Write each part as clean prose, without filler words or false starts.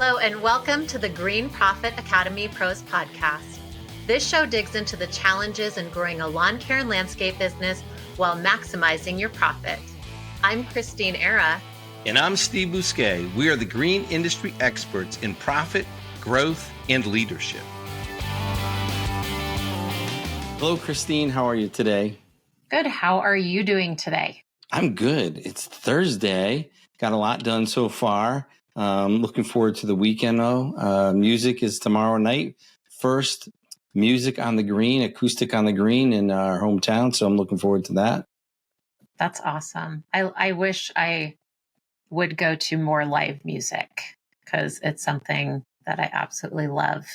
Hello and welcome to the Green Profit Academy Pros podcast. This show digs into the challenges in growing a lawn care and landscape business while maximizing your profit. I'm Christeen. And I'm Steve Bousquet. We are the green industry experts in profit, growth, and leadership. Hello, Christeen. How are you today? Good. How are you doing today? I'm good. It's Thursday. Got a lot done so far. Looking forward to the weekend, though. Music is tomorrow night. First music on the green, acoustic on the green in our hometown. So I'm looking forward to that. That's awesome. I wish I would go to more live music because it's something that I absolutely love.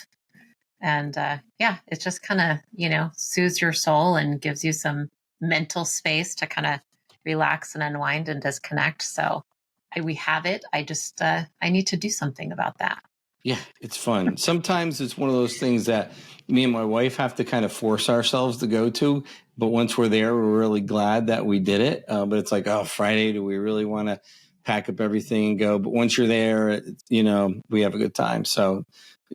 And it just kind of, soothes your soul and gives you some mental space to kind of relax and unwind and disconnect. So we have it. I just, I need to do something about that. Yeah, it's fun. Sometimes it's one of those things that me and my wife have to kind of force ourselves to go to. But once we're there, we're really glad that we did it. But it's like, oh, Friday, do we really want to pack up everything and go? But once you're there, we have a good time. So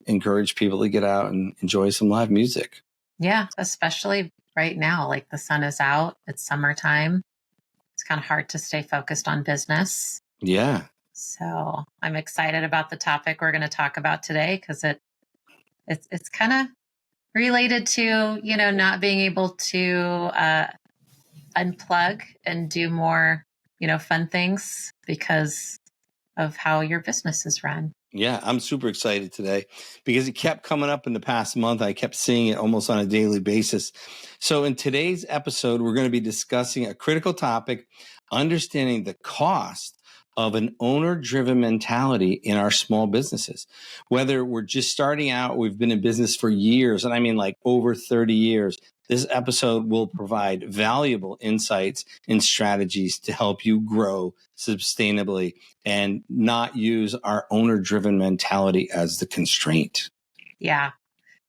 encourage people to get out and enjoy some live music. Yeah, especially right now, like the sun is out, it's summertime. It's kind of hard to stay focused on business. Yeah. So I'm excited about the topic we're going to talk about today because it's kind of related to, not being able to unplug and do more, fun things because of how your business is run. Yeah, I'm super excited today because it kept coming up in the past month. I kept seeing it almost on a daily basis. So in today's episode, we're going to be discussing a critical topic, understanding the cost of an owner-driven mentality in our small businesses. Whether we're just starting out, we've been in business for years, and I mean like over 30 years, this episode will provide valuable insights and strategies to help you grow sustainably and not use our owner-driven mentality as the constraint. Yeah.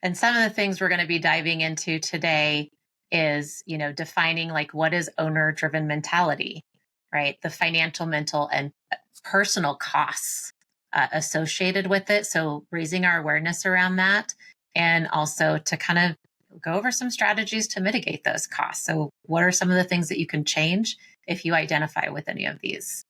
And some of the things we're going to be diving into today is, defining like what is owner-driven mentality, right? The financial, mental, and personal costs associated with it. So raising our awareness around that, and also to kind of go over some strategies to mitigate those costs. So what are some of the things that you can change if you identify with any of these?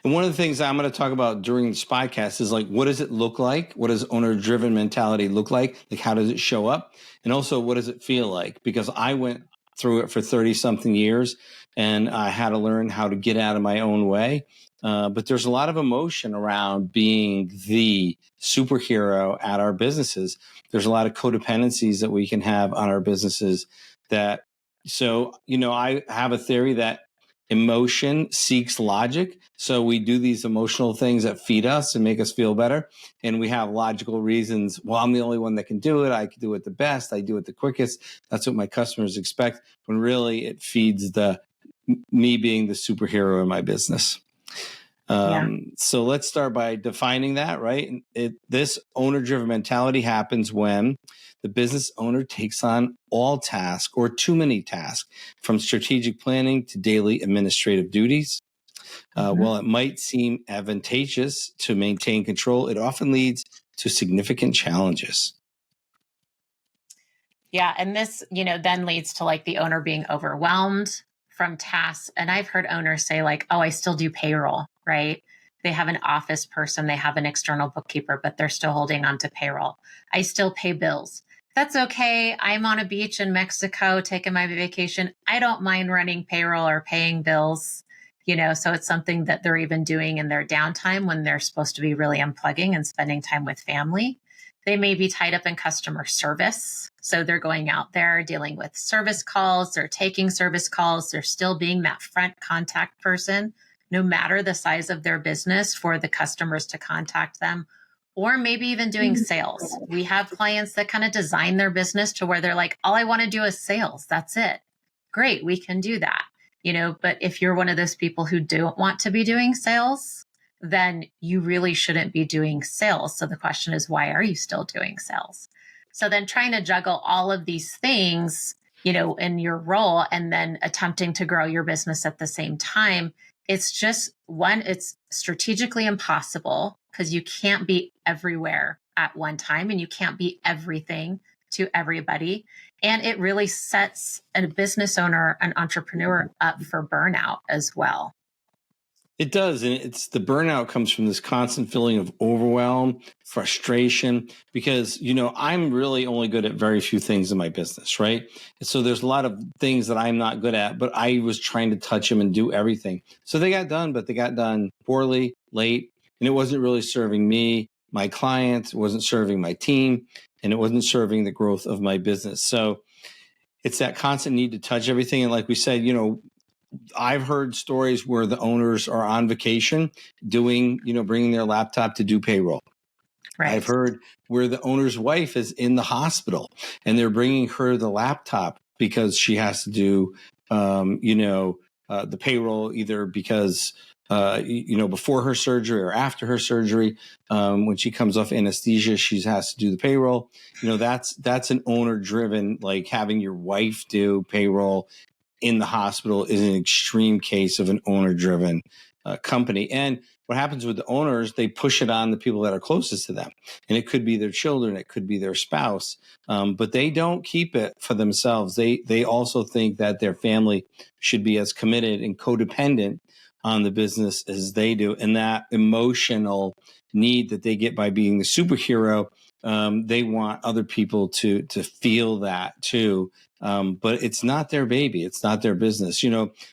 And one of the things I'm going to talk about during this podcast is like, what does it look like? What does owner-driven mentality look like? Like, how does it show up? And also, what does it feel like? Because I went through it for 30-something years, and I had to learn how to get out of my own way. But there's a lot of emotion around being the superhero at our businesses. There's a lot of codependencies that we can have on our businesses I have a theory that emotion seeks logic. So we do these emotional things that feed us and make us feel better. And we have logical reasons. Well, I'm the only one that can do it. I can do it the best. I do it the quickest. That's what my customers expect. When really it feeds me being the superhero in my business. So let's start by defining that, right? This owner-driven mentality happens when the business owner takes on all tasks or too many tasks, from strategic planning to daily administrative duties. While it might seem advantageous to maintain control, it often leads to significant challenges. Yeah. And this, then leads to like the owner being overwhelmed from tasks. And I've heard owners say like, oh, I still do payroll, right? They have an office person, they have an external bookkeeper, but they're still holding on to payroll. I still pay bills. That's okay. I'm on a beach in Mexico taking my vacation. I don't mind running payroll or paying bills, so it's something that they're even doing in their downtime when they're supposed to be really unplugging and spending time with family. They may be tied up in customer service. So they're going out there dealing with service calls, they're taking service calls, they're still being that front contact person, no matter the size of their business, for the customers to contact them, or maybe even doing sales. We have clients that kind of design their business to where they're like, all I want to do is sales. That's it. Great. We can do that. But if you're one of those people who don't want to be doing sales, then you really shouldn't be doing sales. So the question is, why are you still doing sales? So then trying to juggle all of these things, in your role, and then attempting to grow your business at the same time, it's just it's strategically impossible. because you can't be everywhere at one time and you can't be everything to everybody. And it really sets a business owner, an entrepreneur up for burnout as well. It does. And it's the burnout comes from this constant feeling of overwhelm, frustration, because, I'm really only good at very few things in my business, right? And so there's a lot of things that I'm not good at, but I was trying to touch them and do everything. So they got done, but they got done poorly, late, and it wasn't really serving me, my clients, it wasn't serving my team, and it wasn't serving the growth of my business. So it's that constant need to touch everything. And like we said, I've heard stories where the owners are on vacation doing, bringing their laptop to do payroll. Right. I've heard where the owner's wife is in the hospital and they're bringing her the laptop because she has to do, the payroll either because, before her surgery or after her surgery. When she comes off anesthesia, she has to do the payroll. That's an owner driven, like having your wife do payroll in the hospital is an extreme case of an owner-driven company. And what happens with the owners, they push it on the people that are closest to them. And it could be their children, it could be their spouse, but they don't keep it for themselves. They also think that their family should be as committed and codependent on the business as they do. And that emotional need that they get by being the superhero, they want other people to feel that too. But it's not their baby. It's not their business.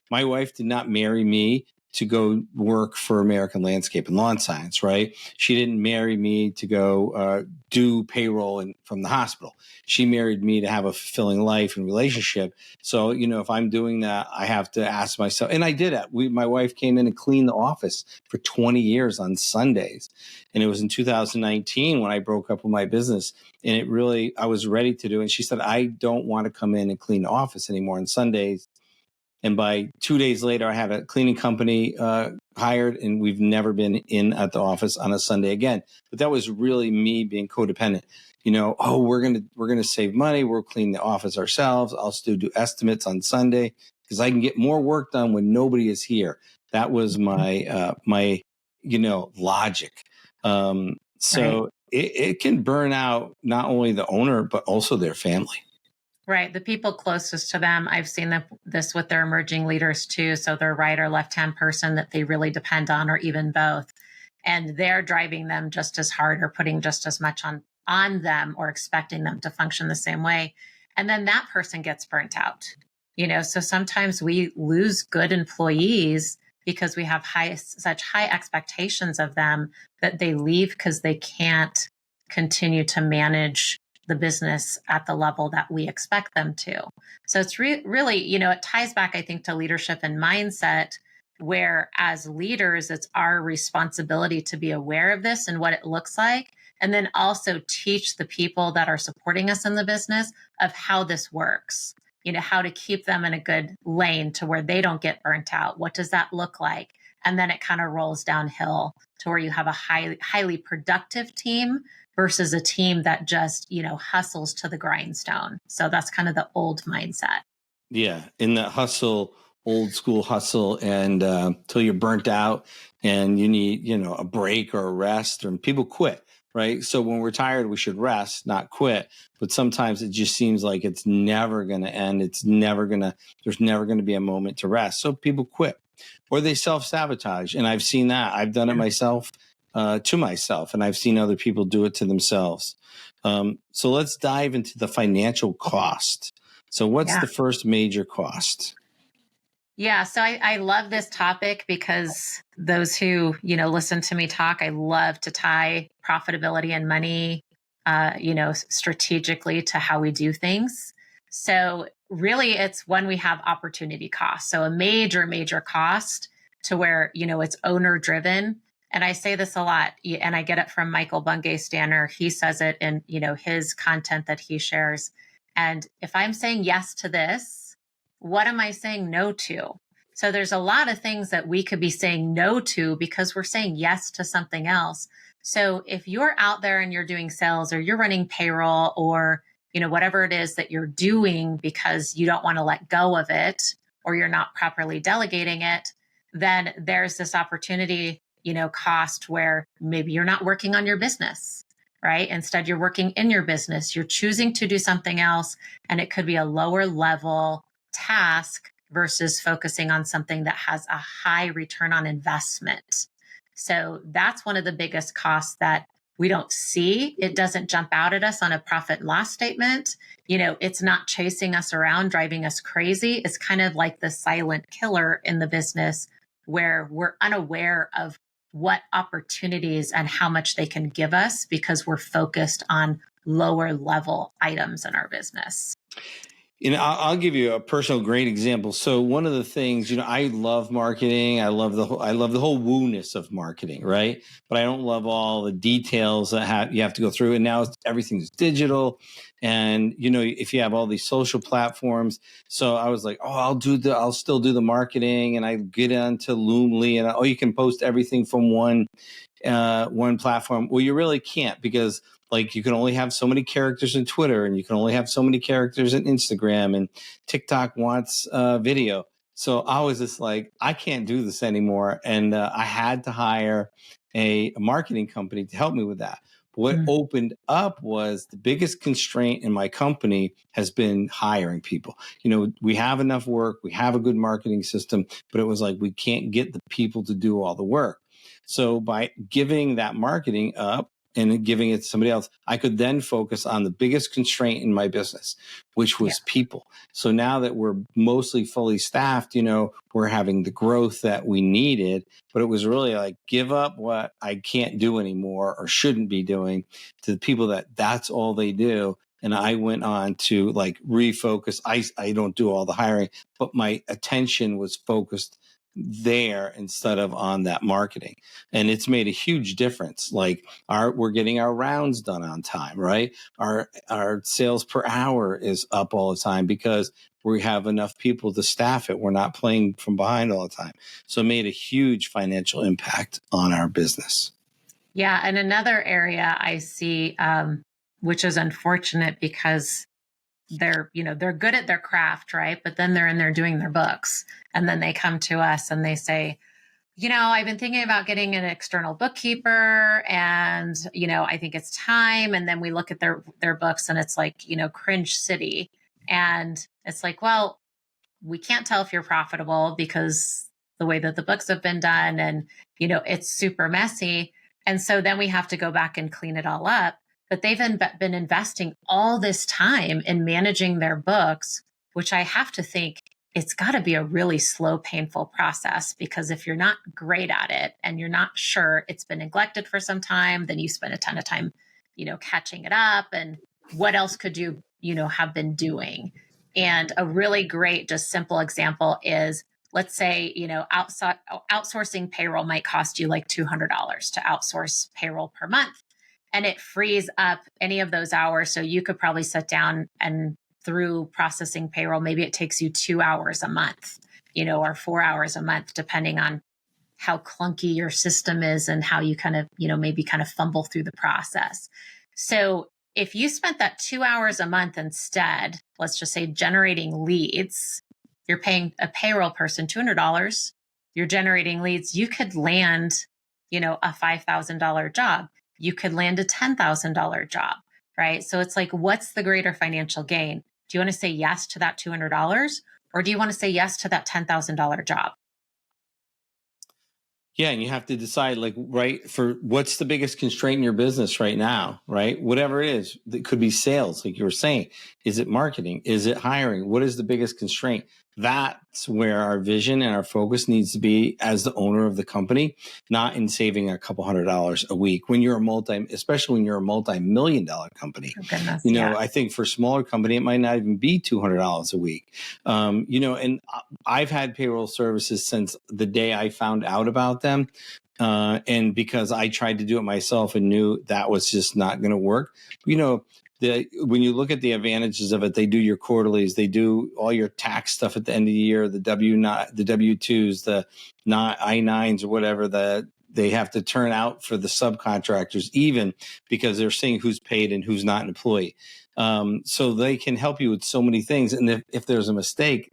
My wife did not marry me to go work for American Landscape and Lawn Science, right? She didn't marry me to go do payroll from the hospital. She married me to have a fulfilling life and relationship. So, if I'm doing that, I have to ask myself, and I did it. My wife came in and cleaned the office for 20 years on Sundays. And it was in 2019 when I broke up with my business. And I was ready to do it. And she said, I don't want to come in and clean the office anymore on Sundays. And by 2 days later, I had a cleaning company hired, and we've never been in at the office on a Sunday again. But that was really me being codependent. We're gonna save money. We'll clean the office ourselves. I'll still do estimates on Sunday because I can get more work done when nobody is here. That was my logic. So right. It can burn out not only the owner but also their family. Right. The people closest to them, I've seen this with their emerging leaders too. So their right or left-hand person that they really depend on, or even both. And they're driving them just as hard or putting just as much on them or expecting them to function the same way. And then that person gets burnt out. So sometimes we lose good employees because we have such high expectations of them that they leave because they can't continue to manage the business at the level that we expect them to. So it's really, it ties back, I think, to leadership and mindset, where as leaders, it's our responsibility to be aware of this and what it looks like, and then also teach the people that are supporting us in the business of how this works, how to keep them in a good lane to where they don't get burnt out. What does that look like? And then it kind of rolls downhill to where you have a highly productive team versus a team that just, hustles to the grindstone. So that's kind of the old mindset. Yeah. In that hustle, old school hustle, and till you're burnt out and you need, a break or a rest, and people quit, right? So when we're tired, we should rest, not quit. But sometimes it just seems like it's never going to end. There's never going to be a moment to rest. So people quit or they self-sabotage. And I've seen that. I've done it myself. To myself, and I've seen other people do it to themselves. So let's dive into the financial cost. So what's the first major cost? Yeah, so I love this topic because those who, listen to me talk, I love to tie profitability and money, strategically to how we do things. So really it's when we have opportunity cost. So a major, major cost to where, it's owner driven. And I say this a lot, and I get it from Michael Bungay-Stanner. He says it in, his content that he shares. And if I'm saying yes to this, what am I saying no to? So there's a lot of things that we could be saying no to because we're saying yes to something else. So if you're out there and you're doing sales or you're running payroll or, whatever it is that you're doing because you don't want to let go of it or you're not properly delegating it, then there's this opportunity cost where maybe you're not working on your business, right? Instead, you're working in your business. You're choosing to do something else, and it could be a lower level task versus focusing on something that has a high return on investment. So that's one of the biggest costs that we don't see. It doesn't jump out at us on a profit and loss statement. It's not chasing us around, driving us crazy. It's kind of like the silent killer in the business where we're unaware of what opportunities and how much they can give us because we're focused on lower level items in our business. I'll give you a personal great example. So one of the things, I love marketing. I love the whole woo-ness of marketing, right? But I don't love all the details that you have to go through. And now everything's digital, and if you have all these social platforms. So I was like, I'll still do the marketing, and I get onto Loomly, and you can post everything from one platform. Well, you really can't, because you can only have so many characters in Twitter, and you can only have so many characters in Instagram, and TikTok wants video. So I was just like, I can't do this anymore. And I had to hire a marketing company to help me with that. But what opened up was the biggest constraint in my company has been hiring people. We have enough work. We have a good marketing system, but it was like, we can't get the people to do all the work. So by giving that marketing up and giving it to somebody else, I could then focus on the biggest constraint in my business, which was people. So now that we're mostly fully staffed, we're having the growth that we needed, but it was really like, give up what I can't do anymore or shouldn't be doing to the people that's all they do. And I went on to refocus. I don't do all the hiring, but my attention was focused there instead of on that marketing. And it's made a huge difference. We're getting our rounds done on time, right? Our sales per hour is up all the time because we have enough people to staff it. We're not playing from behind all the time. So it made a huge financial impact on our business. Yeah. And another area I see, which is unfortunate because they're good at their craft, right? But then they're in there doing their books. And then they come to us and they say, I've been thinking about getting an external bookkeeper, and, I think it's time. And then we look at their books and it's like, cringe city. And it's like, well, we can't tell if you're profitable because the way that the books have been done, and, it's super messy. And so then we have to go back and clean it all up. But they've been investing all this time in managing their books, which I have to think it's got to be a really slow, painful process, because if you're not great at it and you're not sure it's been neglected for some time, then you spend a ton of time, catching it up. And what else could you, have been doing? And a really great, just simple example is, let's say, outsourcing payroll might cost you like $200 to outsource payroll per month. And it frees up any of those hours. So you could probably sit down and through processing payroll, maybe it takes you 2 hours a month, or 4 hours a month, depending on how clunky your system is and how you kind of, maybe kind of fumble through the process. So if you spent that 2 hours a month instead, let's just say generating leads, you're paying a payroll person $200, you're generating leads, you could land, a $5,000 job. You could land a $10,000 job, right? So it's like, what's the greater financial gain? Do you want to say yes to that $200, or do you want to say yes to that $10,000 job? Yeah, and you have to decide, right, for what's the biggest constraint in your business right now, right? Whatever it is, it could be sales, like you were saying. Is it marketing? Is it hiring? What is the biggest constraint? That's where our vision and our focus needs to be as the owner of the company, not in saving a couple $100 a week. When you're especially when you're a multi-million-dollar company, Oh, goodness, I think for a smaller company, it might not even be $200 a week. And I've had payroll services since the day I found out about them. And because I tried to do it myself and knew that was just not going to work, when you look at the advantages of it, they do your quarterlies, they do all your tax stuff at the end of the year, the W-2s, the I-9s or whatever that they have to turn out for the subcontractors, even because they're seeing who's paid and who's not an employee. So they can help you with so many things. And if there's a mistake,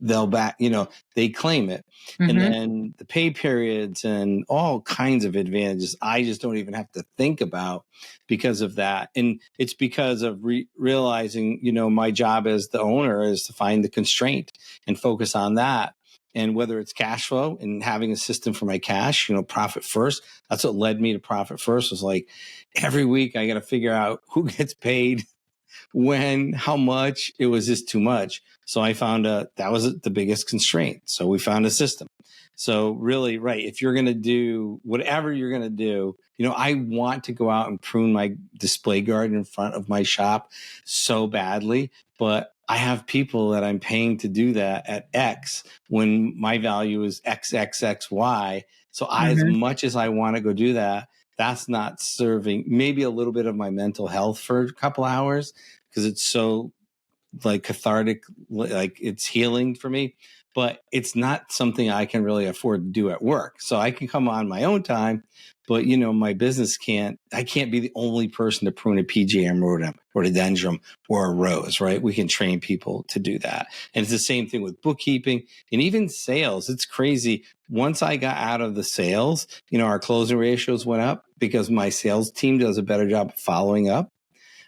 they'll back, they claim it. And then the pay periods and all kinds of advantages, I just don't even have to think about because of that. And it's because of realizing, my job as the owner is to find the constraint and focus on that. And whether it's cash flow and having a system for my cash, profit first, that's what led me to profit first. Was like every week I got to figure out who gets paid, when, how much. It was just too much. So I found that was the biggest constraint. So we found a system. So really, right, if you're going to do whatever you're going to do, I want to go out and prune my display garden in front of my shop so badly, but I have people that I'm paying to do that at X when my value is XXXY. So as much as I want to go do that, that's not serving maybe a little bit of my mental health for a couple hours because it's so like cathartic, like it's healing for me, but it's not something I can really afford to do at work. So I can come on my own time, but my business I can't be the only person to prune a PGM rhododendron or a rose, right? We can train people to do that. And it's the same thing with bookkeeping and even sales. It's crazy. Once I got out of the sales, our closing ratios went up because my sales team does a better job of following up.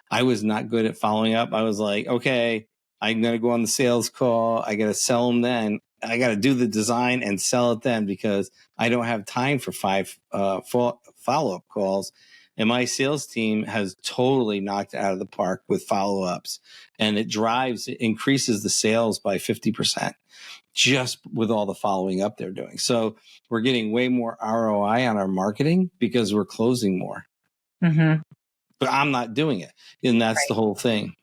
I was not good at following up. I was like, okay, I'm going to go on the sales call. I got to sell them then. I got to do the design and sell it then because I don't have time for 5 follow-up calls. And my sales team has totally knocked it out of the park with follow-ups. And it increases the sales by 50% just with all the following up they're doing. So we're getting way more ROI on our marketing because we're closing more. But I'm not doing it. And that's the whole thing.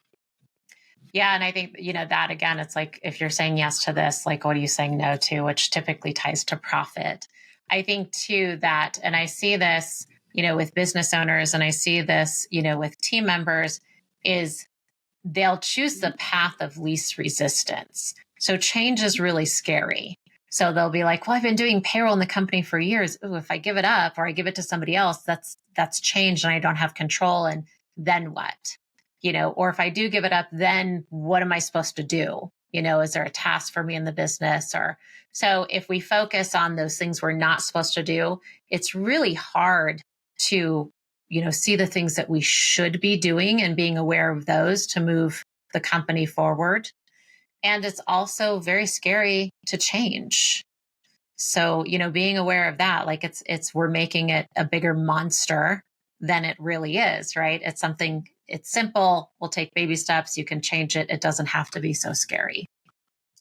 Yeah. And I think, that again, it's like, if you're saying yes to this, like, what are you saying no to, which typically ties to profit. I think too that, and I see this, with business owners, and I see this, with team members, is they'll choose the path of least resistance. So change is really scary. So they'll be like, well, I've been doing payroll in the company for years. Ooh, if I give it up or I give it to somebody else, that's changed and I don't have control. And then what? Or if I do give it up, then what am I supposed to do? Is there a task for me in the business? Or so if we focus on those things we're not supposed to do, it's really hard to, see the things that we should be doing and being aware of those to move the company forward. And it's also very scary to change. So, being aware of that, like we're making it a bigger monster than it really is, right? It's simple. We'll take baby steps. You can change it. It doesn't have to be so scary.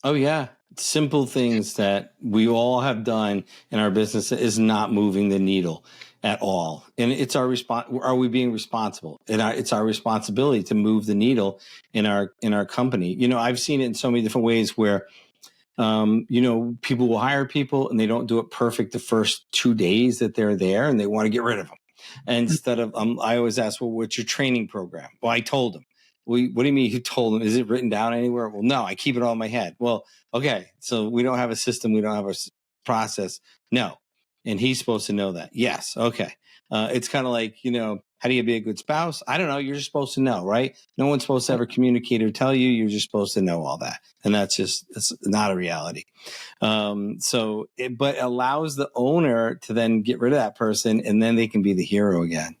Oh, yeah. Simple things that we all have done in our business is not moving the needle at all. And it's our are we being responsible? And it's our responsibility to move the needle in our company. I've seen it in so many different ways where, people will hire people and they don't do it perfect the first 2 days that they're there and they want to get rid of them. And instead of, I always ask, well, what's your training program? Well, I told them. What do you mean you told them? Is it written down anywhere? Well, no, I keep it all in my head. Well, okay. So we don't have a system. We don't have a process. No. And he's supposed to know that. Yes. Okay. It's kind of like, how do you be a good spouse? I don't know. You're just supposed to know, right? No one's supposed to ever communicate or tell you. You're just supposed to know all that. And it's not a reality. But allows the owner to then get rid of that person and then they can be the hero again.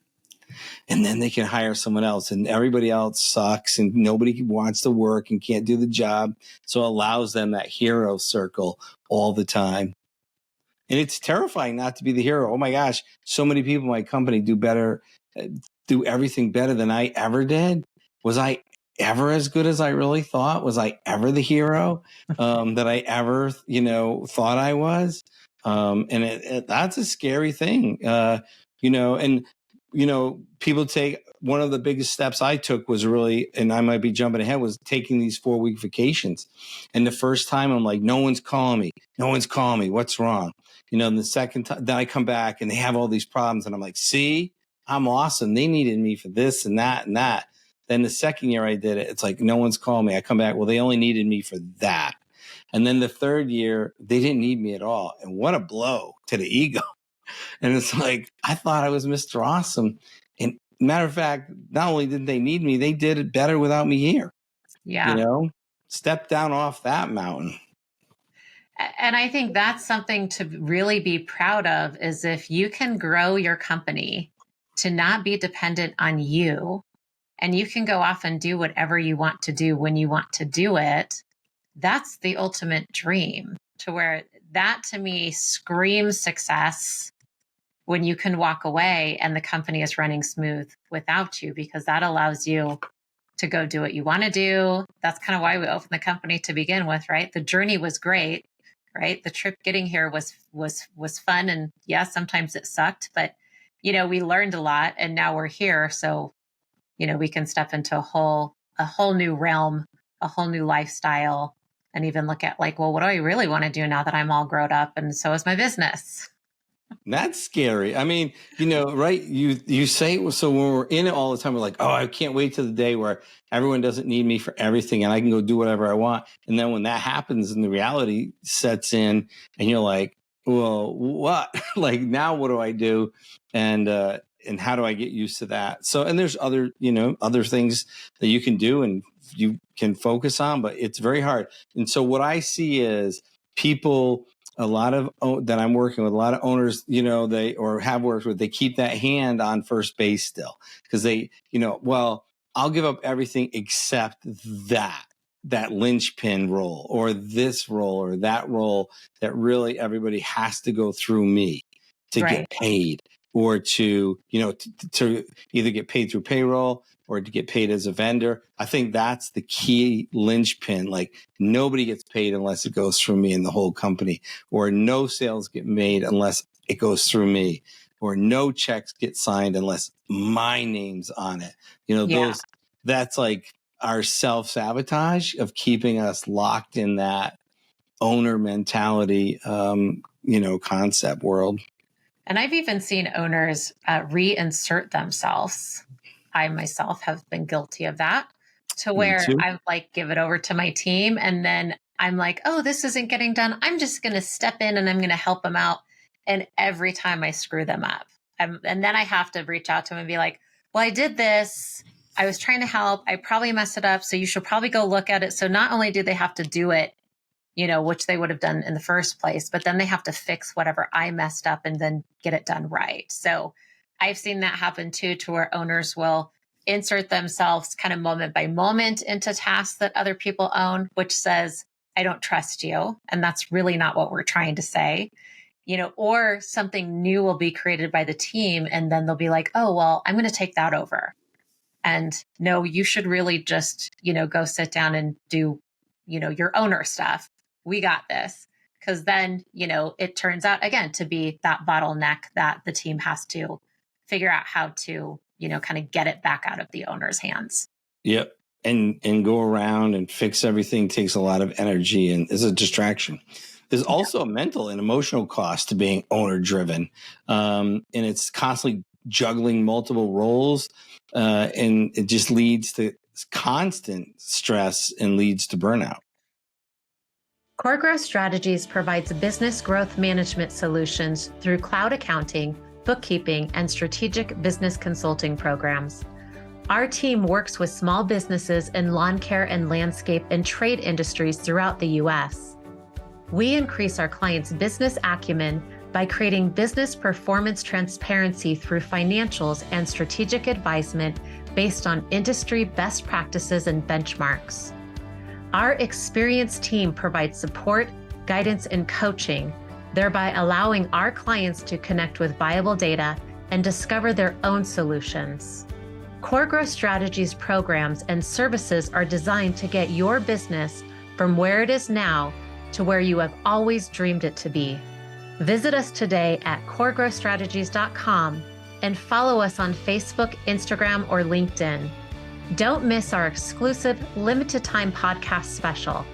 And then they can hire someone else and everybody else sucks and nobody wants to work and can't do the job. So it allows them that hero circle all the time. And it's terrifying not to be the hero. Oh my gosh, so many people in my company do everything better than I ever did. Was I ever as good as I really thought? Was I ever the hero that I ever, thought I was? And that's a scary thing, people take one of the biggest steps I took was really, and I might be jumping ahead, was taking these 4-week vacations. And the first time I'm like, no one's calling me. No one's calling me. What's wrong? And the second time, then I come back and they have all these problems. And I'm like, see, I'm awesome. They needed me for this and that and that. Then the second year I did it, it's like, no one's calling me. I come back, well, they only needed me for that. And then the third year, they didn't need me at all. And what a blow to the ego. And it's like, I thought I was Mr. Awesome. And matter of fact, not only did they need me, they did it better without me here. Yeah. Step down off that mountain. And I think that's something to really be proud of, is if you can grow your company to not be dependent on you, and you can go off and do whatever you want to do when you want to do it. That's the ultimate dream, to where that to me screams success, when you can walk away and the company is running smooth without you, because that allows you to go do what you want to do. That's kind of why we opened the company to begin with, right? The journey was great, right? The trip getting here was fun, and yeah, sometimes it sucked, but we learned a lot, and now we're here. So, we can step into a whole new realm, a whole new lifestyle, and even look at like, well, what do I really want to do now that I'm all grown up, and so is my business. That's scary. I mean, right? You say it, so when we're in it all the time, we're like, oh, I can't wait till the day where everyone doesn't need me for everything and I can go do whatever I want. And then when that happens and the reality sets in and you're like, well, what? Like, now what do I do? And how do I get used to that? So, and there's other things that you can do and you can focus on, but it's very hard. And so what I see is people, a lot of that I'm working with, a lot of owners, they or have worked with, they keep that hand on first base still, because they, well, I'll give up everything except that linchpin role or this role or that role that really everybody has to go through me to Right. get paid, or to either get paid through payroll or to get paid as a vendor. I think that's the key linchpin. Like, nobody gets paid unless it goes through me in the whole company, or no sales get made unless it goes through me, or no checks get signed unless my name's on it. That's like our self-sabotage of keeping us locked in that owner mentality, concept world. And I've even seen owners reinsert themselves. I myself have been guilty of that, to where I'm like, give it over to my team. And then I'm like, oh, this isn't getting done. I'm just going to step in and I'm going to help them out. And every time I screw them up, and then I have to reach out to them and be like, well, I did this. I was trying to help. I probably messed it up. So you should probably go look at it. So not only do they have to do it, which they would have done in the first place, but then they have to fix whatever I messed up and then get it done right. So I've seen that happen too, to where owners will insert themselves kind of moment by moment into tasks that other people own, which says, I don't trust you. And that's really not what we're trying to say, or something new will be created by the team. And then they'll be like, oh, well, I'm going to take that over. And no, you should really just, go sit down and do, your owner stuff. We got this. Because then, it turns out, again, to be that bottleneck that the team has to figure out how to, kind of get it back out of the owner's hands. Yep. And go around and fix everything takes a lot of energy and is a distraction. There's also a mental and emotional cost to being owner driven. And it's constantly juggling multiple roles. And it just leads to constant stress and leads to burnout. Core Growth Strategies provides business growth management solutions through cloud accounting, bookkeeping, and strategic business consulting programs. Our team works with small businesses in lawn care and landscape and trade industries throughout the U.S. We increase our clients' business acumen by creating business performance transparency through financials and strategic advisement based on industry best practices and benchmarks. Our experienced team provides support, guidance, and coaching, thereby allowing our clients to connect with viable data and discover their own solutions. Core Growth Strategies programs and services are designed to get your business from where it is now to where you have always dreamed it to be. Visit us today at coregrowthstrategies.com and follow us on Facebook, Instagram, or LinkedIn. Don't miss our exclusive limited time podcast special.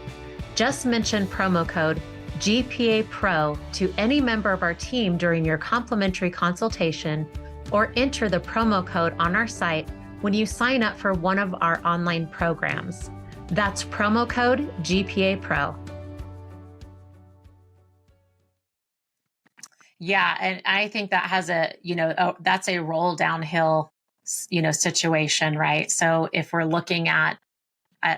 Just mention promo code GPA Pro to any member of our team during your complimentary consultation, or enter the promo code on our site when you sign up for one of our online programs. That's promo code GPA Pro. Yeah. And I think that has that's a roll downhill, situation, right? So if we're looking at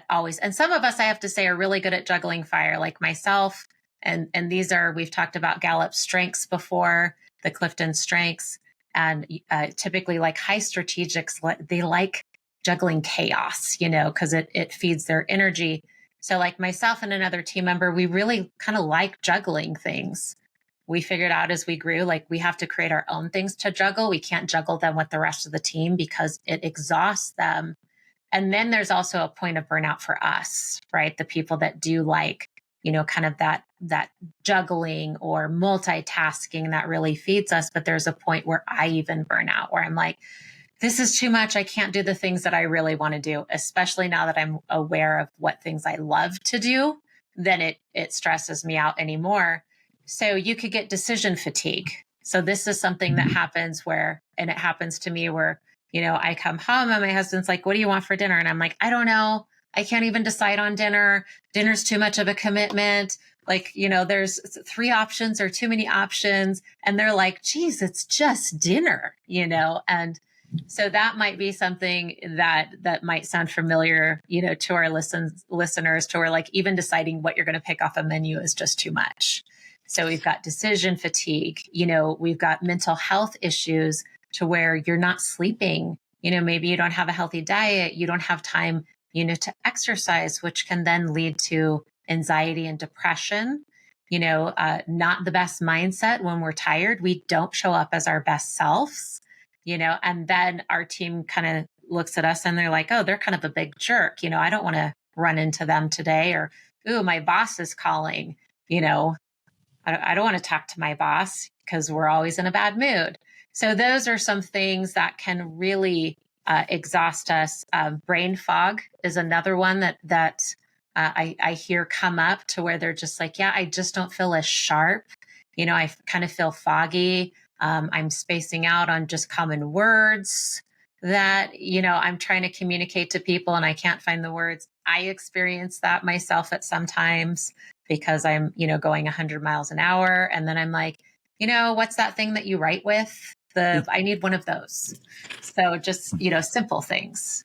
always, and some of us, I have to say, are really good at juggling fire, like myself. And these are, we've talked about Gallup's strengths before, the Clifton strengths, and typically like high strategics, they like juggling chaos, because it feeds their energy. So like myself and another team member, we really kind of like juggling things. We figured out as we grew, like we have to create our own things to juggle. We can't juggle them with the rest of the team because it exhausts them. And then there's also a point of burnout for us, right? The people that do like, kind of that juggling or multitasking that really feeds us. But there's a point where I even burn out, where I'm like, this is too much. I can't do the things that I really want to do, especially now that I'm aware of what things I love to do. Then it stresses me out anymore. So you could get decision fatigue. So this is something that happens and it happens to me where, I come home and my husband's like, what do you want for dinner? And I'm like, I don't know. I can't even decide on dinner. Dinner's too much of a commitment. Like, there's 3 options or too many options. And they're like, geez, it's just dinner, and so that might be something that might sound familiar, to our listeners, to where like even deciding what you're going to pick off a menu is just too much. So we've got decision fatigue, we've got mental health issues to where you're not sleeping, maybe you don't have a healthy diet, you don't have time, to exercise, which can then lead to anxiety and depression, not the best mindset when we're tired. We don't show up as our best selves, and then our team kind of looks at us and they're like, oh, they're kind of a big jerk. I don't want to run into them today, or, ooh, my boss is calling, I don't want to talk to my boss because we're always in a bad mood. So those are some things that can really exhaust us. Brain fog is another one that I hear come up, to where they're just like, yeah, I just don't feel as sharp. I kind of feel foggy. I'm spacing out on just common words that, I'm trying to communicate to people and I can't find the words. I experience that myself at some times because I'm, going 100 miles an hour. And then I'm like, what's that thing that you write with? I need one of those. So just, simple things.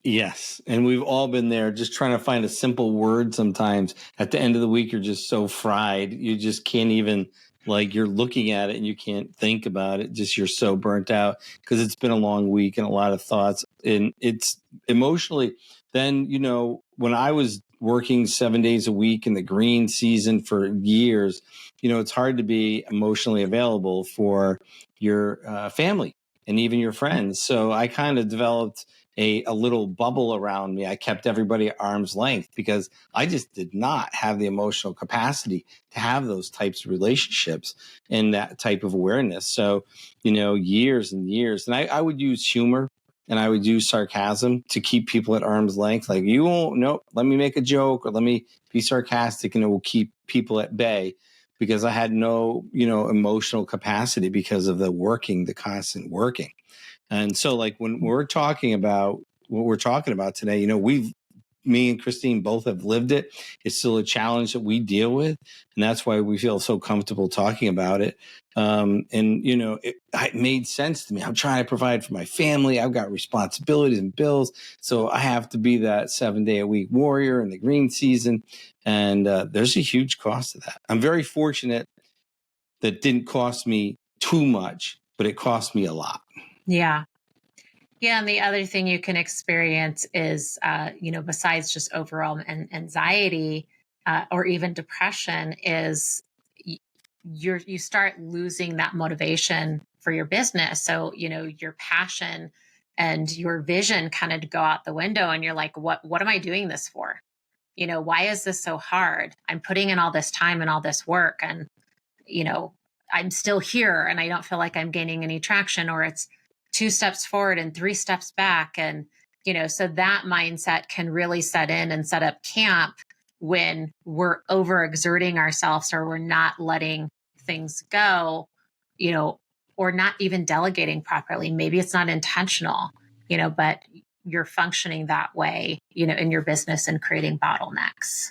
Yes. And we've all been there, just trying to find a simple word. Sometimes at the end of the week, you're just so fried. You just can't even, like, you're looking at it and you can't think about it. Just, you're so burnt out because it's been a long week and a lot of thoughts. And it's emotionally, then, when I was working 7 days a week in the green season for years, it's hard to be emotionally available for your family and even your friends. So I kind of developed a little bubble around me. I kept everybody at arm's length because I just did not have the emotional capacity to have those types of relationships and that type of awareness. So, years and years. And I would use humor and I would use sarcasm to keep people at arm's length. Like, you won't, no, let me make a joke or let me be sarcastic and it will keep people at bay, because I had no, emotional capacity because of the constant working. And so, like, when we're talking about what we're talking about today, me and Christeen both have lived it. It's still a challenge that we deal with. And that's why we feel so comfortable talking about it. It made sense to me. I'm trying to provide for my family. I've got responsibilities and bills. So I have to be that 7-day-a-week warrior in the green season. And there's a huge cost to that. I'm very fortunate that it didn't cost me too much, but it cost me a lot. Yeah. Yeah. And the other thing you can experience is, besides just overall anxiety or even depression, is you start losing that motivation for your business. So, your passion and your vision kind of go out the window and you're like, what am I doing this for? Why is this so hard? I'm putting in all this time and all this work and, I'm still here and I don't feel like I'm gaining any traction, or it's 2 steps forward and 3 steps back. And, so that mindset can really set in and set up camp when we're overexerting ourselves or we're not letting things go, or not even delegating properly. Maybe it's not intentional, but you're functioning that way, in your business and creating bottlenecks.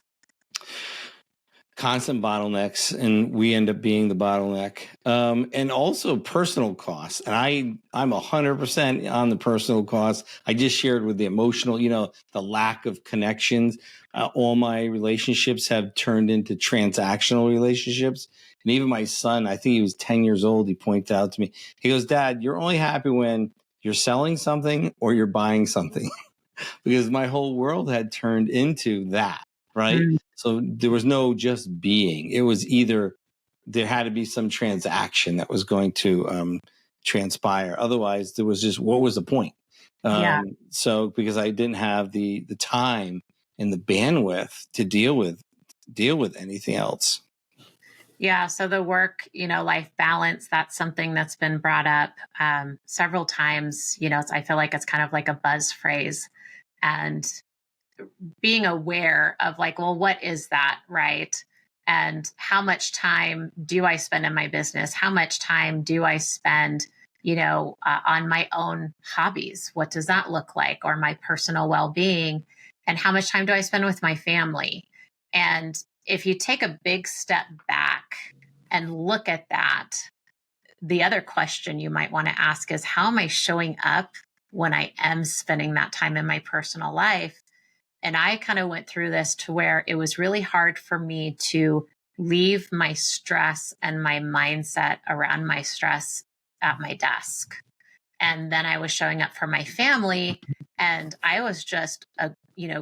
constant bottlenecks, and we end up being the bottleneck. And also personal costs. And I'm 100% on the personal costs. I just shared with the emotional, the lack of connections. All my relationships have turned into transactional relationships. And even my son, I think he was 10 years old, he pointed out to me, he goes, Dad, you're only happy when you're selling something or you're buying something. Because my whole world had turned into that, right? Mm. So there was no just being. It was either there had to be some transaction that was going to transpire. Otherwise, there was just, what was the point? Yeah. So because I didn't have the time and the bandwidth to deal with anything else. Yeah. So the work, life balance, that's something that's been brought up several times. I feel like it's kind of like a buzz phrase. And being aware of like, well, what is that, right? And how much time do I spend in my business? How much time do I spend, on my own hobbies? What does that look like? Or my personal well-being? And how much time do I spend with my family? And if you take a big step back and look at that, the other question you might want to ask is, how am I showing up when I am spending that time in my personal life? And I kind of went through this to where it was really hard for me to leave my stress and my mindset around my stress at my desk. And then I was showing up for my family, and I was just a,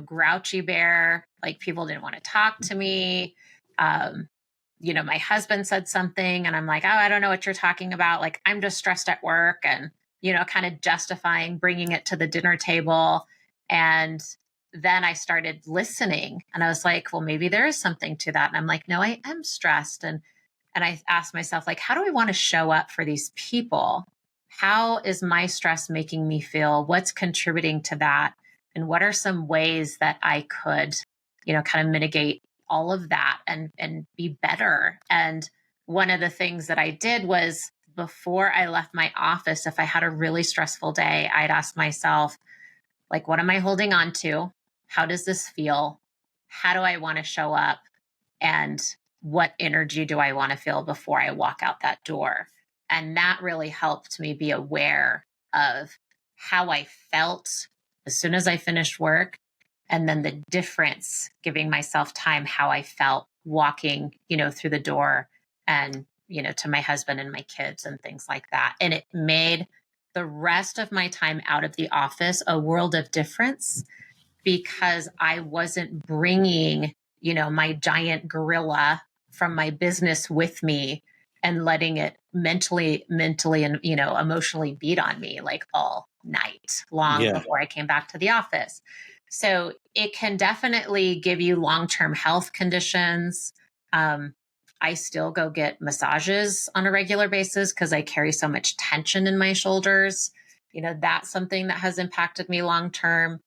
grouchy bear. Like, people didn't want to talk to me. My husband said something and I'm like, oh, I don't know what you're talking about. Like, I'm just stressed at work, and, kind of justifying bringing it to the dinner table. And then I started listening, and I was like, well, maybe there is something to that. And I'm like, no, I am stressed. And I asked myself, like, how do I want to show up for these people? How is my stress making me feel? What's contributing to that? And what are some ways that I could, kind of mitigate all of that and be better? And one of the things that I did was, before I left my office, if I had a really stressful day, I'd ask myself, like, what am I holding on to? How does this feel? How do I want to show up? And what energy do I want to feel before I walk out that door? And that really helped me be aware of how I felt as soon as I finished work. And then the difference, giving myself time, how I felt walking, through the door and, to my husband and my kids and things like that. And it made the rest of my time out of the office a world of difference, because I wasn't bringing, my giant gorilla from my business with me and letting it mentally and, emotionally beat on me like all night long before I came back to the office. So it can definitely give you long-term health conditions. I still go get massages on a regular basis because I carry so much tension in my shoulders. That's something that has impacted me long-term.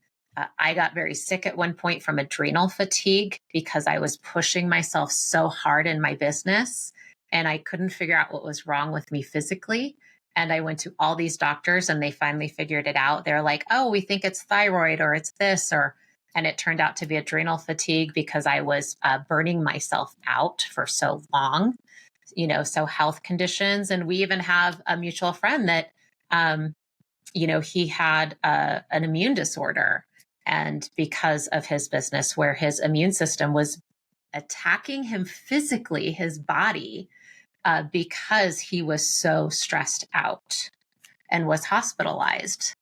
I got very sick at one point from adrenal fatigue because I was pushing myself so hard in my business, and I couldn't figure out what was wrong with me physically. And I went to all these doctors, and they finally figured it out. They're like, oh, we think it's thyroid, or it's this, and it turned out to be adrenal fatigue because I was burning myself out for so long, so health conditions. And we even have a mutual friend that, he had an immune disorder. And because of his business, where his immune system was attacking him physically, his body, because he was so stressed out and was hospitalized.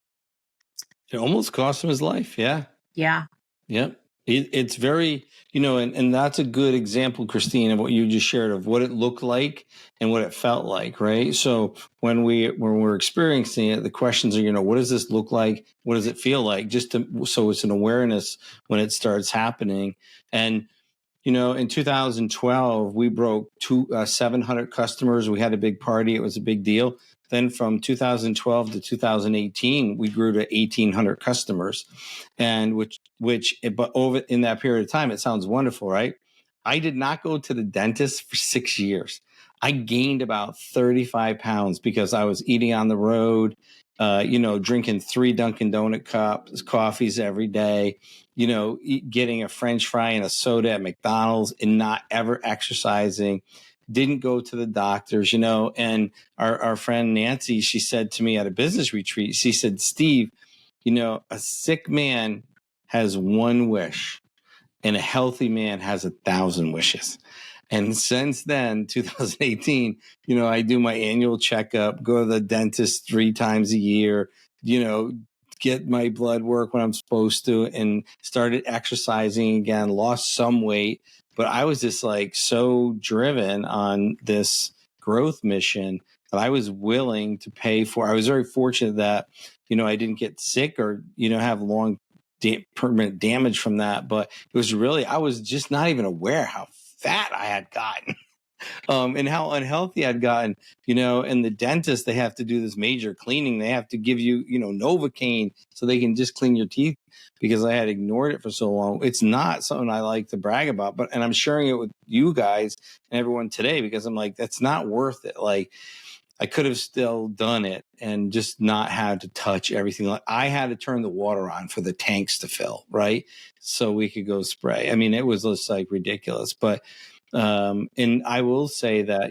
It almost cost him his life. Yeah. Yeah. Yep. It's very, and that's a good example, Christine, of what you just shared, of what it looked like and what it felt like, right? So when we're experiencing it, the questions are, what does this look like? What does it feel like? So it's an awareness when it starts happening. And, in 2012, we broke 700 customers. We had a big party. It was a big deal. Then from 2012 to 2018, we grew to 1,800 customers, and but over in that period of time, it sounds wonderful, right? I did not go to the dentist for 6 years. I gained about 35 pounds because I was eating on the road, drinking 3 Dunkin' Donut cups, coffees every day, getting a French fry and a soda at McDonald's and not ever exercising. Didn't go to the doctors, and our friend Nancy, she said to me at a business retreat, she said, Steve, a sick man has one wish and a healthy man has 1,000 wishes. And since then, 2018, I do my annual checkup, go to the dentist 3 times a year, get my blood work when I'm supposed to, and started exercising again, lost some weight. But I was just like so driven on this growth mission that I was willing to pay for. I was very fortunate that, I didn't get sick or, have long permanent damage from that. But it was really, I was just not even aware how fat I had gotten. And how unhealthy I'd gotten, and the dentist, they have to do this major cleaning. They have to give you, Novocaine so they can just clean your teeth because I had ignored it for so long. It's not something I like to brag about, and I'm sharing it with you guys and everyone today because I'm like, that's not worth it. Like, I could have still done it and just not had to touch everything. Like, I had to turn the water on for the tanks to fill, right? So we could go spray. I mean, it was just like ridiculous, but and I will say that,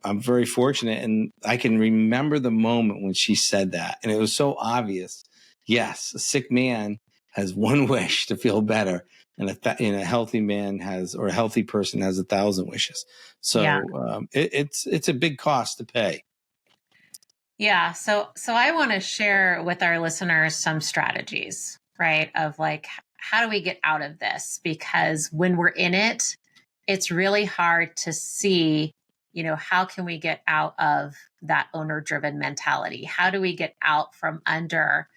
I'm very fortunate, and I can remember the moment when she said that, and it was so obvious. Yes, a sick man has one wish to feel better, and a healthy man or a healthy person has 1,000 wishes. So it's a big cost to pay. Yeah. So I want to share with our listeners some strategies, right? Of like, how do we get out of this? Because when we're in it, it's really hard to see, how can we get out of that owner driven mentality? How do we get out from under,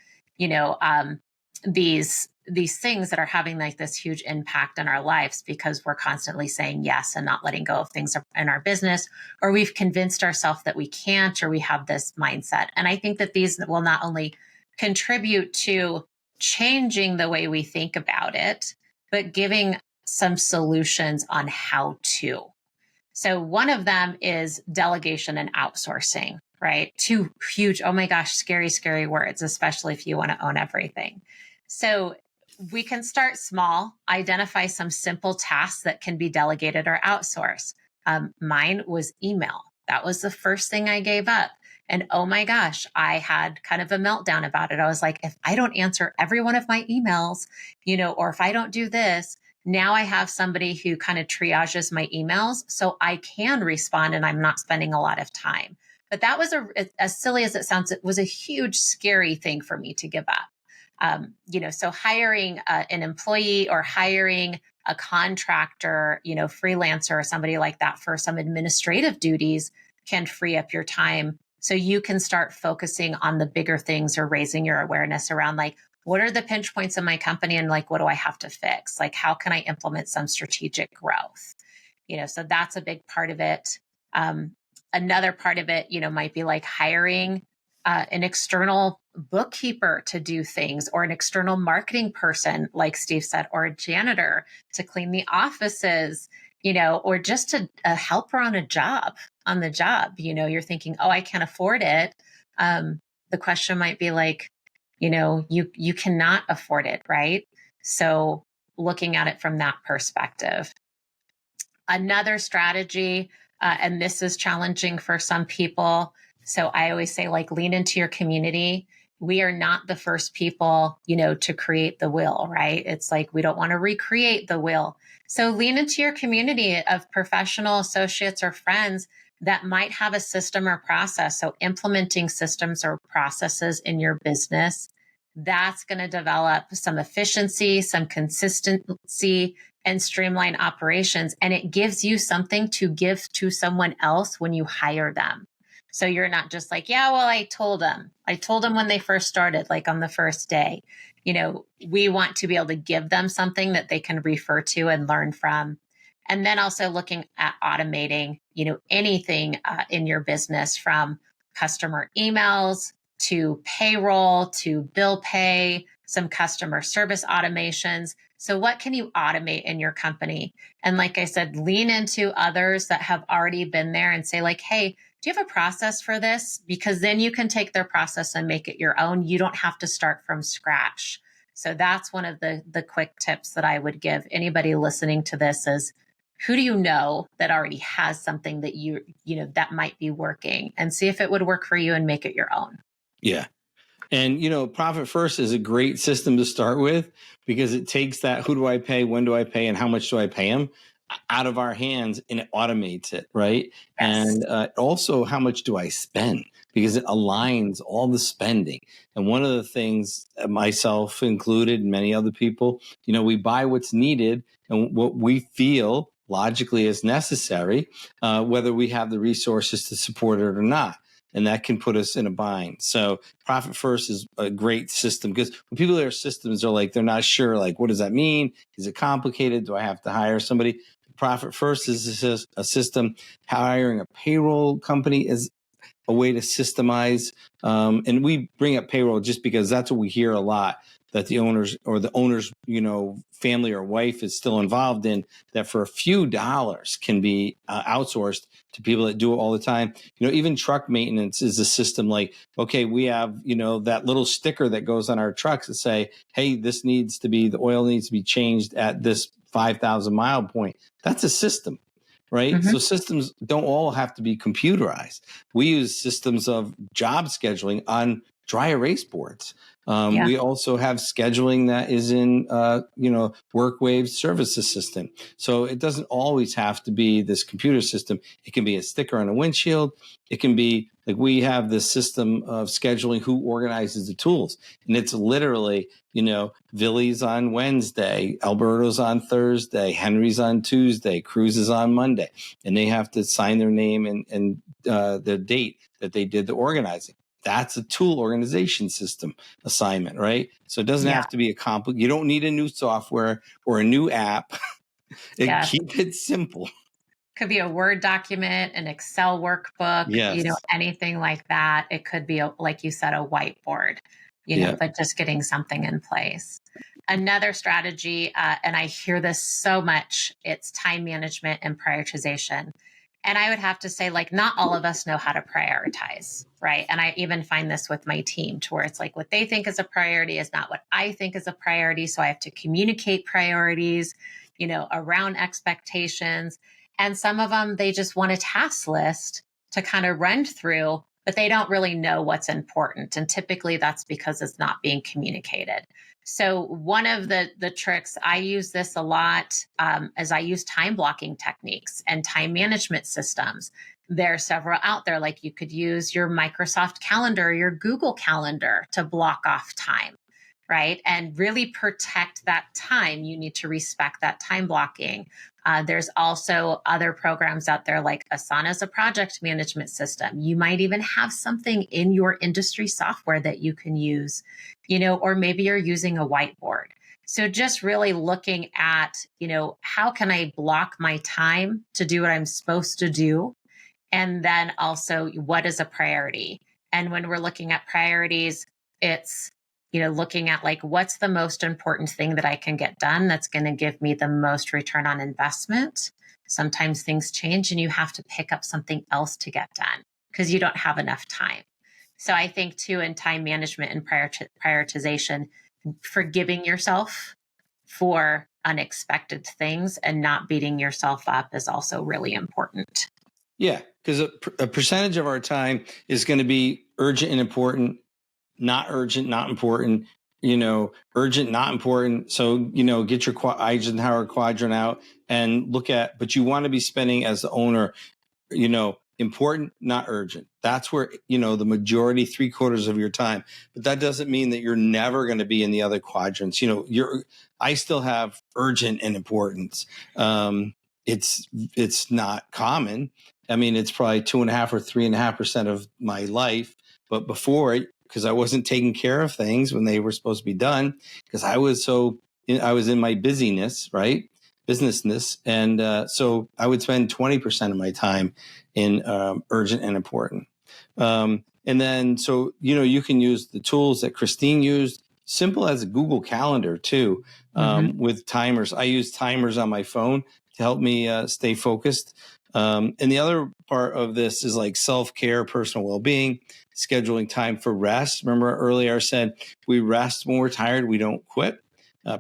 these things that are having like this huge impact in our lives because we're constantly saying yes and not letting go of things in our business, or we've convinced ourselves that we can't, or we have this mindset. And I think that these will not only contribute to changing the way we think about it, but giving some solutions on how to. So one of them is delegation and outsourcing, right? 2 huge, oh my gosh, scary, scary words, especially if you want to own everything. So we can start small, identify some simple tasks that can be delegated or outsourced. Mine was email. That was the first thing I gave up. And oh my gosh, I had kind of a meltdown about it. I was like, if I don't answer every one of my emails, or if I don't do this, now I have somebody who kind of triages my emails so I can respond and I'm not spending a lot of time. But that was as silly as it sounds, it was a huge, scary thing for me to give up. So hiring an employee or hiring a contractor, freelancer or somebody like that for some administrative duties can free up your time. So you can start focusing on the bigger things or raising your awareness around like, what are the pinch points in my company? And like, what do I have to fix? Like, how can I implement some strategic growth? So that's a big part of it. Another part of it, might be like hiring an external bookkeeper to do things, or an external marketing person, like Steve said, or a janitor to clean the offices, or just a helper on the job. You're thinking, oh, I can't afford it. The question might be like, you cannot afford it, right? So looking at it from that perspective. Another strategy, and this is challenging for some people. So I always say, like, lean into your community. We are not the first people, to create the wheel, right? It's like, we don't want to recreate the wheel. So lean into your community of professional associates or friends that might have a system or process. So implementing systems or processes in your business, that's going to develop some efficiency, some consistency, and streamline operations. And it gives you something to give to someone else when you hire them. So you're not just like, yeah, well, I told them when they first started, like on the first day. We want to be able to give them something that they can refer to and learn from. And then also looking at automating, anything in your business, from customer emails to payroll to bill pay, some customer service automations. So what can you automate in your company? And like I said, lean into others that have already been there and say like, hey, do you have a process for this? Because then you can take their process and make it your own. You don't have to start from scratch. So that's one of the quick tips that I would give anybody listening to this is, who do you know that already has something that you know, that might be working, and see if it would work for you and make it your own. Yeah. And, Profit First is a great system to start with because it takes that who do I pay, when do I pay, and how much do I pay them out of our hands, and it automates it, right? Yes. And also, how much do I spend? Because it aligns all the spending. And one of the things, myself included, and many other people, we buy what's needed and what we feel logically is necessary, whether we have the resources to support it or not. And that can put us in a bind. So Profit First is a great system because when people hear systems, are like, they're not sure, like, what does that mean? Is it complicated? Do I have to hire somebody? Profit First is a system. Hiring a payroll company is a way to systemize. And we bring up payroll just because that's what we hear a lot, that the owner's, family or wife is still involved in, that for a few dollars can be outsourced to people that do it all the time. Even truck maintenance is a system like, okay, we have, that little sticker that goes on our trucks that say, hey, the oil needs to be changed at this 5,000 mile point. That's a system. Right. Mm-hmm. So systems don't all have to be computerized. We use systems of job scheduling on dry erase boards. We also have scheduling that is in, WorkWave Service Assistant. So it doesn't always have to be this computer system. It can be a sticker on a windshield. It can be like we have this system of scheduling who organizes the tools. And it's literally, Billy's on Wednesday, Alberto's on Thursday, Henry's on Tuesday, Cruz is on Monday. And they have to sign their name and the date that they did the organizing. That's a tool organization system assignment, right? So it doesn't have to be you don't need a new software or a new app. Keep it simple. Could be a Word document, an Excel workbook, anything like that. It could be, like you said, a whiteboard, but just getting something in place. Another strategy, and I hear this so much, it's time management and prioritization. And I would have to say, like, not all of us know how to prioritize, right? And I even find this with my team, to where it's like what they think is a priority is not what I think is a priority. So I have to communicate priorities, around expectations. And some of them, they just want a task list to kind of run through, but they don't really know what's important. And typically that's because it's not being communicated. So one of the tricks, I use this a lot, as I use time blocking techniques and time management systems. There are several out there, like you could use your Microsoft Calendar, your Google Calendar to block off time, right? And really protect that time. You need to respect that time blocking. There's also other programs out there like Asana is a project management system. You might even have something in your industry software that you can use, or maybe you're using a whiteboard. So just really looking at, how can I block my time to do what I'm supposed to do? And then also, what is a priority? And when we're looking at priorities, it's looking at like, what's the most important thing that I can get done that's going to give me the most return on investment? Sometimes things change and you have to pick up something else to get done because you don't have enough time. So I think too, in time management and prioritization, forgiving yourself for unexpected things and not beating yourself up is also really important. Yeah, because a percentage of our time is going to be urgent and important, not urgent, not important, urgent, not important. So, get your Eisenhower quadrant out and look at, but you want to be spending as the owner, important, not urgent. That's where, the majority, 3/4 of your time, but that doesn't mean that you're never going to be in the other quadrants. I still have urgent and importance. It's not common. I mean, it's probably 2.5 or 3.5% of my life, but before, because I wasn't taking care of things when they were supposed to be done, because I was in my busyness, right? Businessness. And so I would spend 20% of my time in urgent and important. And then, so, you can use the tools that Christeen used. simple as a Google Calendar too, with timers. I use timers on my phone to help me stay focused. And the other part of this is like self-care, personal well-being, scheduling time for rest. Remember earlier I said we rest when we're tired, we don't quit.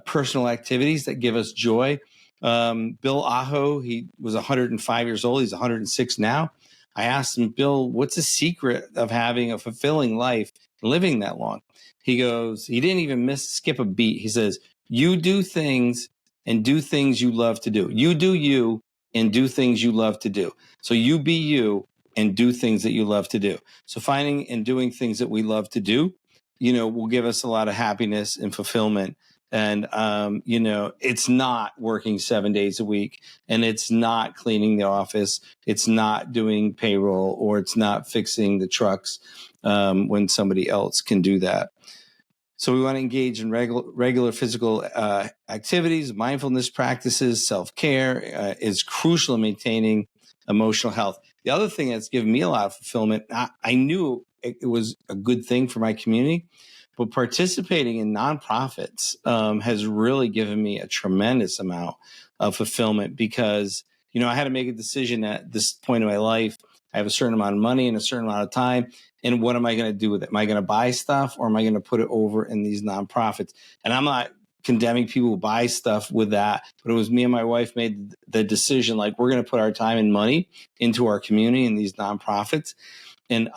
Personal activities that give us joy. Bill Aho, he was 105 years old. He's 106 now. I asked him, Bill, what's the secret of having a fulfilling life, living that long? He goes, he didn't even skip a beat. He says, you do things and do things you love to do. You do you and do things you love to do. So you be you and do things that you love to do. So finding and doing things that we love to do, will give us a lot of happiness and fulfillment. And, it's not working 7 days a week, and it's not cleaning the office. It's not doing payroll, or it's not fixing the trucks when somebody else can do that. So we want to engage in regular physical activities, mindfulness practices, self-care is crucial in maintaining emotional health. The other thing that's given me a lot of fulfillment, I knew it was a good thing for my community, but participating in nonprofits has really given me a tremendous amount of fulfillment because, I had to make a decision at this point in my life. I have a certain amount of money and a certain amount of time. And what am I going to do with it? Am I going to buy stuff, or am I going to put it over in these nonprofits? And I'm not condemning people who buy stuff with that, but it was me and my wife made the decision, like, we're going to put our time and money into our community and these nonprofits. And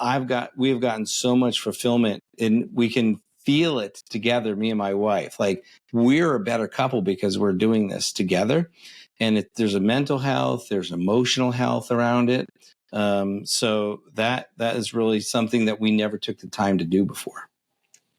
we have gotten so much fulfillment, and we can feel it together, me and my wife. Like, we're a better couple because we're doing this together. And there's a mental health, there's emotional health around it. So that is really something that we never took the time to do before.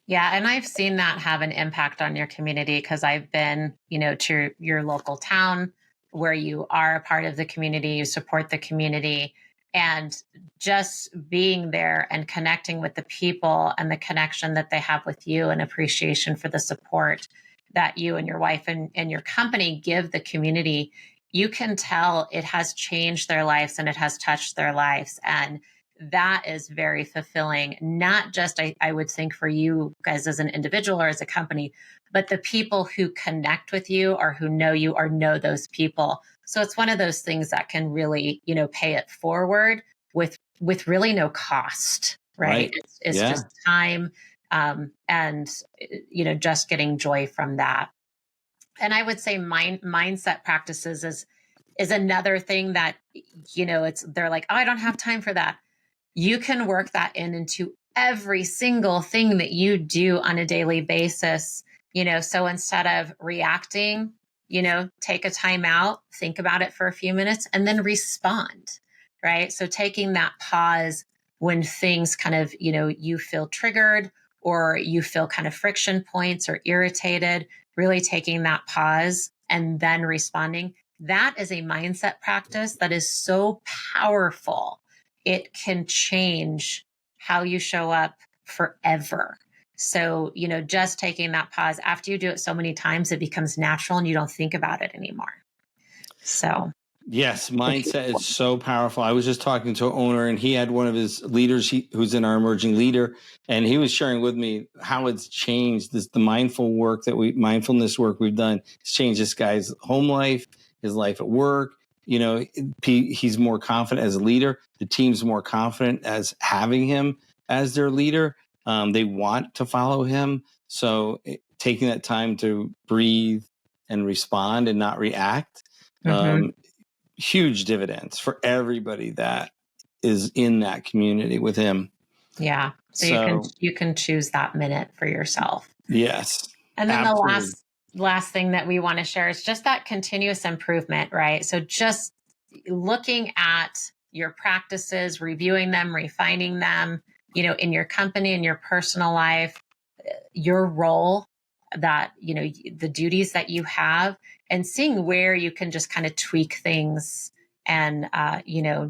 Yeah. And I've seen that have an impact on your community because I've been, to your local town where you are a part of the community, you support the community, and just being there and connecting with the people and the connection that they have with you and appreciation for the support that you and your wife and your company give the community, you can tell it has changed their lives and it has touched their lives. And that is very fulfilling, not just, I would think, for you guys as an individual or as a company, but the people who connect with you or who know you or know those people. So it's one of those things that can really, pay it forward with really no cost, right? It's just time and, just getting joy from that. And I would say mindset practices is another thing that, they're like, oh, I don't have time for that. You can work that into every single thing that you do on a daily basis. So instead of reacting, take a time out, think about it for a few minutes, and then respond, right? So taking that pause when things kind of, you feel triggered or you feel kind of friction points or irritated, really taking that pause and then responding. That is a mindset practice that is so powerful. It can change how you show up forever. So, just taking that pause after you do it so many times, it becomes natural and you don't think about it anymore. So, yes, mindset is so powerful. I was just talking to an owner, and he had one of his leaders who's in our emerging leader, and he was sharing with me how it's changed the mindfulness work we've done. It's changed this guy's home life, his life at work. He's more confident as a leader. The team's more confident as having him as their leader. They want to follow him. So taking that time to breathe and respond and not react, huge dividends for everybody that is in that community with him. Yeah. So you can choose that minute for yourself. Yes. And then absolutely. The last thing that we want to share is just that continuous improvement, right? So just looking at your practices, reviewing them, refining them, in your company, in your personal life, your role, that, the duties that you have, and seeing where you can just kind of tweak things and,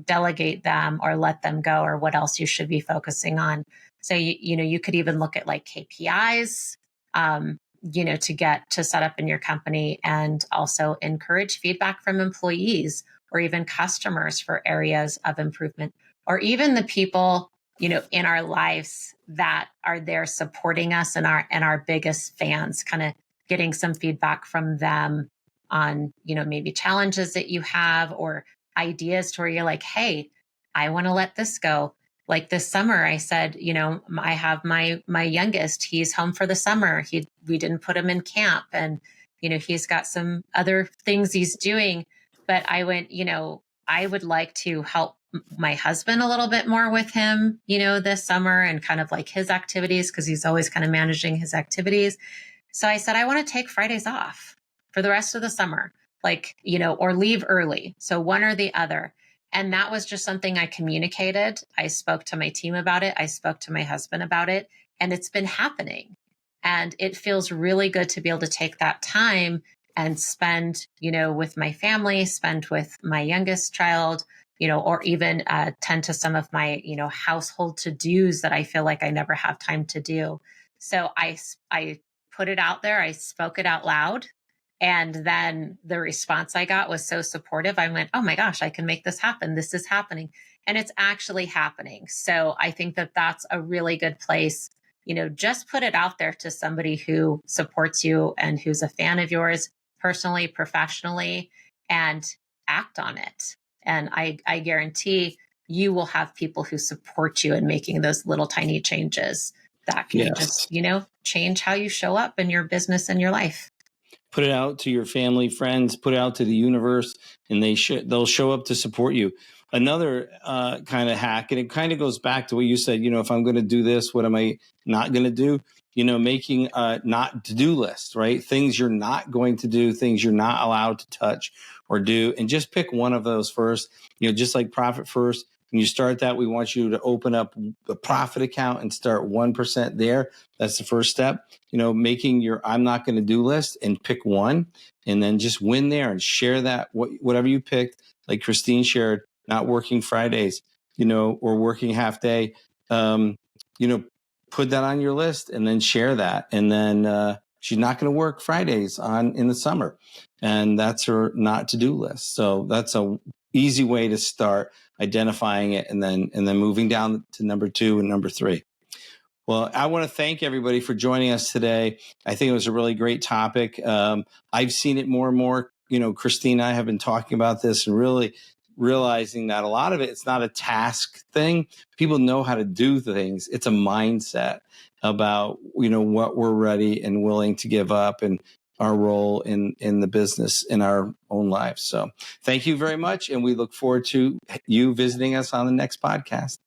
delegate them or let them go, or what else you should be focusing on. So, you could even look at like KPIs, to set up in your company, and also encourage feedback from employees or even customers for areas of improvement, or even the people in our lives that are there supporting us and our biggest fans, kind of getting some feedback from them on, maybe challenges that you have or ideas to where you're like, hey, I want to let this go. Like this summer, I said, I have my youngest, he's home for the summer. We didn't put him in camp, and, he's got some other things he's doing. But I went, I would like to help my husband a little bit more with him, this summer, and kind of like his activities, because he's always kind of managing his activities. So I said, I want to take Fridays off for the rest of the summer, like, or leave early. So one or the other. And that was just something I communicated. I spoke to my team about it. I spoke to my husband about it, and it's been happening. And it feels really good to be able to take that time and spend, with my family, spend with my youngest child, or even tend to some of my, household to-dos that I feel like I never have time to do. So I put it out there. I spoke it out loud. And then the response I got was so supportive. I went, oh my gosh, I can make this happen. This is happening. And it's actually happening. So I think that that's a really good place. Just put it out there to somebody who supports you and who's a fan of yours personally, professionally, and act on it. And I guarantee you will have people who support you in making those little tiny changes that can just, change how you show up in your business and your life. Put it out to your family, friends, put it out to the universe, and they'll show up to support you. Another kind of hack, and it kind of goes back to what you said, if I'm going to do this, what am I not going to do? Making not to-do list, right? Things you're not going to do, things you're not allowed to touch or do, and just pick one of those first. Just like Profit First, when you start that, we want you to open up a profit account and start 1% there. That's the first step. Making your I'm not going to do list and pick one, and then just win there and share that whatever you picked. Like Christeen shared, not working Fridays, or working half day. Put that on your list and then share that. And then she's not going to work Fridays in the summer, and that's her not to do list. So that's a easy way to start identifying it, and then moving down to number 2 and number 3. Well, I want to thank everybody for joining us today. I think it was a really great topic. I've seen it more and more. Christine and I have been talking about this and really realizing that a lot of it's not a task thing. People know how to do things. It's a mindset about, what we're ready and willing to give up and our role in the business in our own lives. So thank you very much. And we look forward to you visiting us on the next podcast.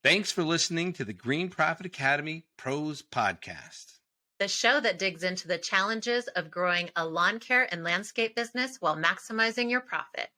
Thanks for listening to the Green Profit Academy Pros Podcast, the show that digs into the challenges of growing a lawn care and landscape business while maximizing your profit.